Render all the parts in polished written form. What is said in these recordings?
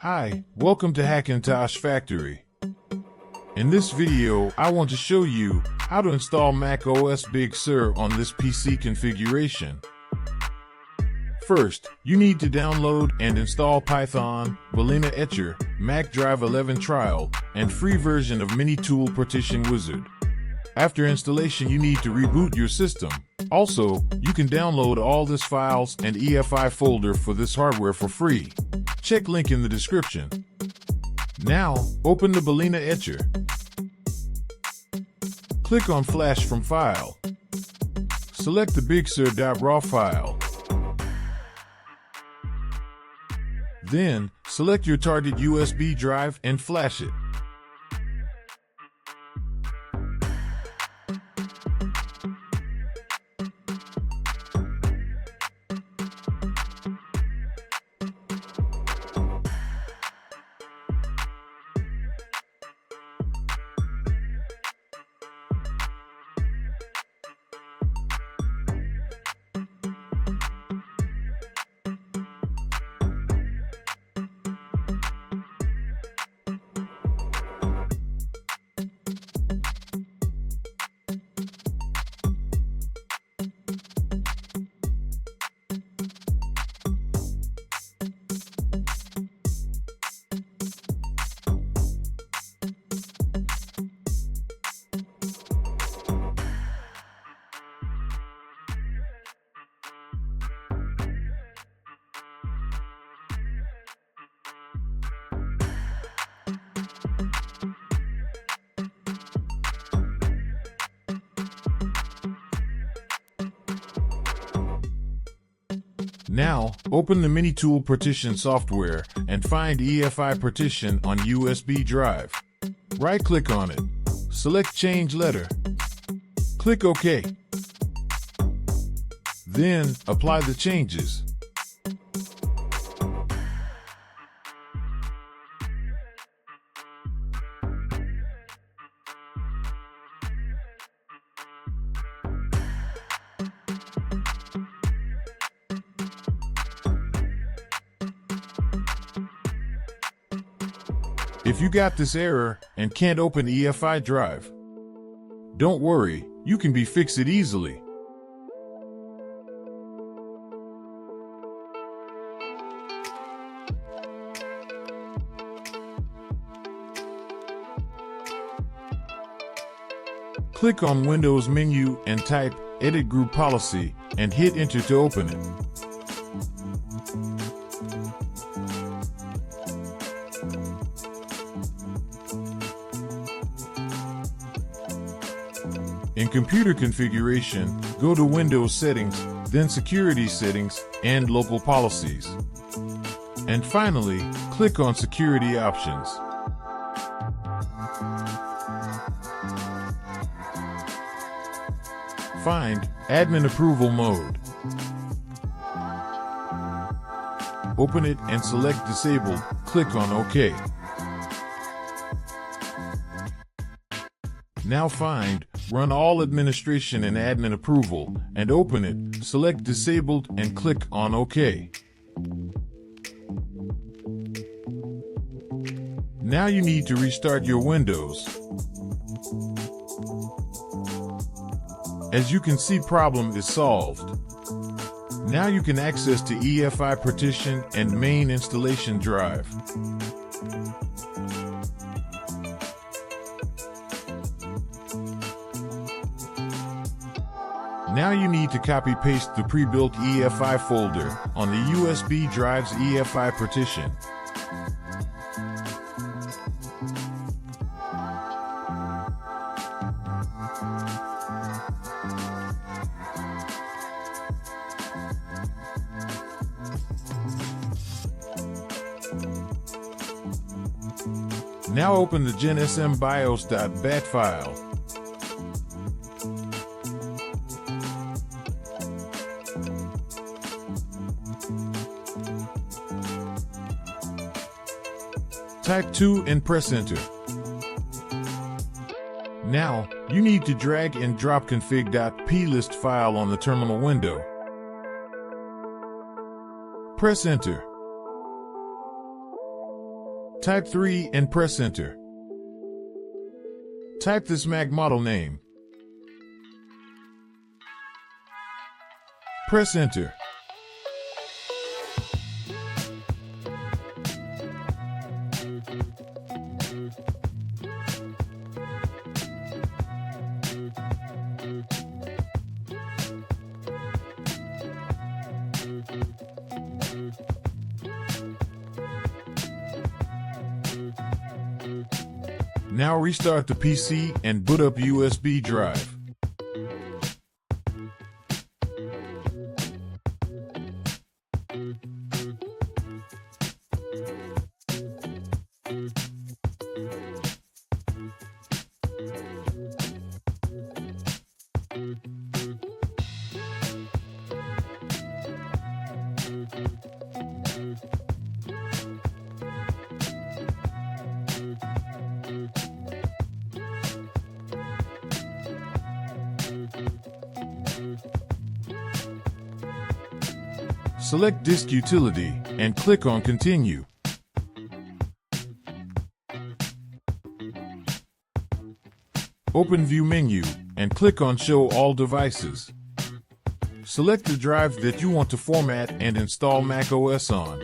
Hi, welcome to Hackintosh Factory. In this video, I want to show you how to install macOS BigSur on this PC configuration. First, you need to download and install Python, Balena Etcher, Mac Drive 11 Trial, and free version of Mini Tool Partition Wizard. After installation, you need to reboot your system. Also, you can download all these files and EFI folder for this hardware for free. Check link in the description. Now, open the Balena Etcher. Click on Flash from File. Select the BigSur.raw file. Then, select your target USB drive and flash it. Now, open the Mini Tool Partition software and find EFI partition on USB drive. Right-click on it. Select Change Letter. Click OK. Then, apply the changes. If you got this error and can't open EFI drive, don't worry, you can fix it easily. Click on Windows menu and type Edit Group Policy and hit Enter to open it. In Computer Configuration, go to Windows Settings, then Security Settings, and Local Policies. And finally, click on Security Options. Find Admin Approval Mode. Open it and select Disable. Click on OK. Now find Run All Administration and Admin Approval and open it, select Disabled and click on OK. Now you need to restart your Windows. As you can see, problem is solved. Now you can access to EFI partition and main installation drive. Now you need to copy-paste the pre-built EFI folder on the USB drive's EFI partition. Now open the GenSMBIOS.bat file. Type 2 and press Enter. Now, you need to drag and drop config.plist file on the terminal window. Press Enter. Type 3 and press enter. Type this Mac model name. Press enter. Now restart the PC and boot up USB drive. Select Disk Utility and click on Continue. Open View menu and click on Show All Devices. Select the drive that you want to format and install macOS on.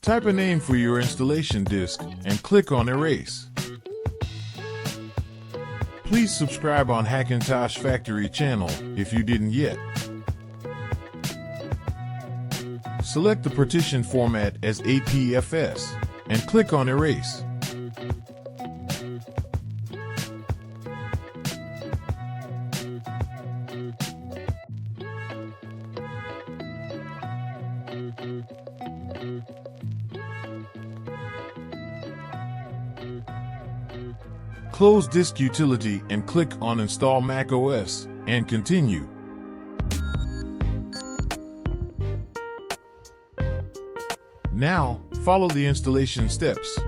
Type a name for your installation disk and click on Erase. Please subscribe on Hackintosh Factory channel if you didn't yet. Select the partition format as APFS and click on Erase. Close Disk Utility and click on Install macOS and Continue. Now, follow the installation steps.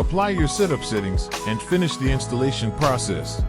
Apply your setup settings and finish the installation process.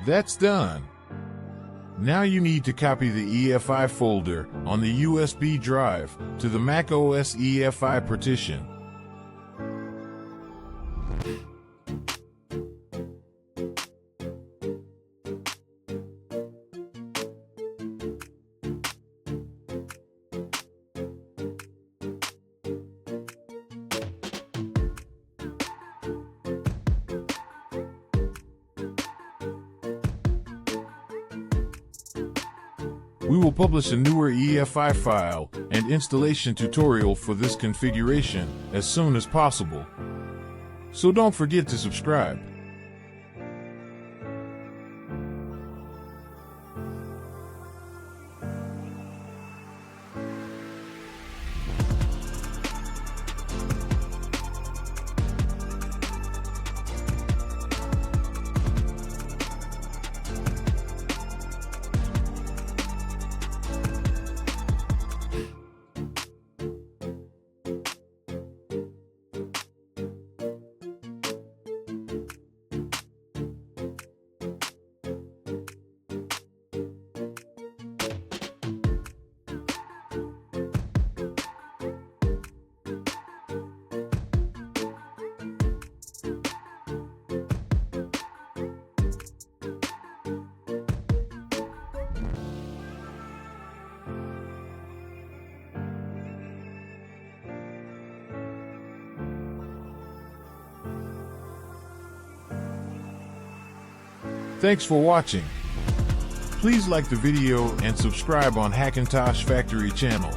That's done. Now you need to copy the EFI folder on the USB drive to the macOS EFI partition. We will publish a newer EFI file and installation tutorial for this configuration as soon as possible. So don't forget to subscribe. Thanks for watching. Please like the video and subscribe on Hackintosh Factory channel.